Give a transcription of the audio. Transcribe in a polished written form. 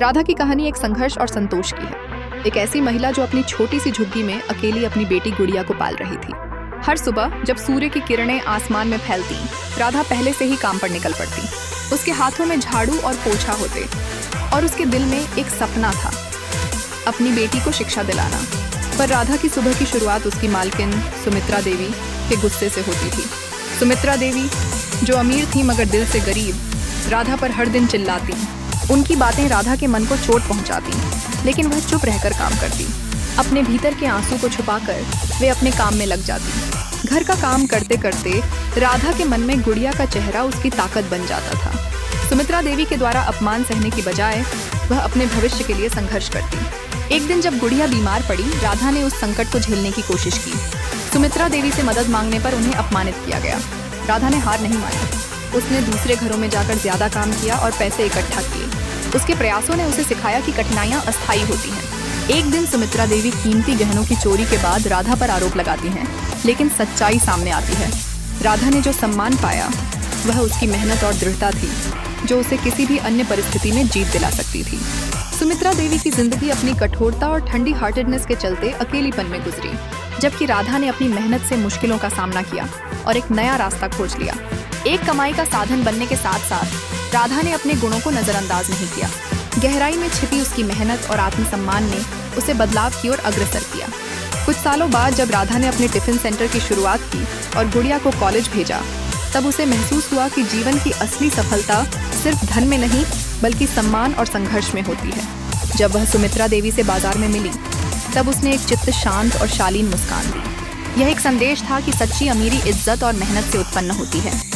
राधा की कहानी एक संघर्ष और संतोष की है। एक ऐसी महिला जो अपनी छोटी सी झुग्गी में अकेली अपनी बेटी गुड़िया को पाल रही थी। हर सुबह जब सूर्य की किरणें आसमान में फैलती, राधा पहले से ही काम पर निकल पड़ती। उसके हाथों में झाड़ू और पोछा होते और उसके दिल में एक सपना था, अपनी बेटी को शिक्षा दिलाना। पर राधा की सुबह की शुरुआत उसकी मालकिन सुमित्रा देवी के गुस्से से होती थी। सुमित्रा देवी जो अमीर थी मगर दिल से गरीब, राधा पर हर दिन चिल्लाती। उनकी बातें राधा के मन को चोट पहुंचाती, लेकिन वह चुप रहकर काम करती। अपने भीतर के आंसू को छुपाकर वे अपने काम में लग जाती। घर का काम करते करते राधा के मन में गुड़िया का चेहरा उसकी ताकत बन जाता था। सुमित्रा देवी के द्वारा अपमान सहने की बजाय वह अपने भविष्य के लिए संघर्ष करती। एक दिन जब गुड़िया बीमार पड़ी, राधा ने उस संकट को झेलने की कोशिश की। सुमित्रा देवी से मदद मांगने पर उन्हें अपमानित किया गया। राधा ने हार नहीं मानी। उसने दूसरे घरों में जाकर ज्यादा काम किया और पैसे इकट्ठा किए। उसके प्रयासों ने उसे सिखाया कि कठिनाइयां अस्थायी होती हैं। एक दिन सुमित्रा देवी कीमती गहनों की चोरी के बाद राधा पर आरोप लगाती हैं, लेकिन सच्चाई सामने आती है। राधा ने जो सम्मान पाया वह उसकी मेहनत और दृढ़ता थी, जो उसे किसी भी अन्य परिस्थिति में जीत दिला सकती थी। सुमित्रा देवी की जिंदगी अपनी कठोरता और ठंडी हार्टेडनेस के चलते अकेलीपन में गुजरी, जबकि राधा ने अपनी मेहनत से मुश्किलों का सामना किया और एक नया रास्ता खोज लिया। एक कमाई का साधन बनने के साथ साथ राधा ने अपने गुणों को नजरअंदाज नहीं किया। गहराई में छिपी उसकी मेहनत और आत्मसम्मान ने उसे बदलाव की ओर अग्रसर किया। कुछ सालों बाद जब राधा ने अपने टिफिन सेंटर की शुरुआत की और गुड़िया को कॉलेज भेजा, तब उसे महसूस हुआ कि जीवन की असली सफलता सिर्फ धन में नहीं बल्कि सम्मान और संघर्ष में होती है। जब वह सुमित्रा देवी से बाजार में मिली, तब उसने एक चित्त शांत और शालीन मुस्कान दी। यह एक संदेश था कि सच्ची अमीरी इज्जत और मेहनत से उत्पन्न होती है।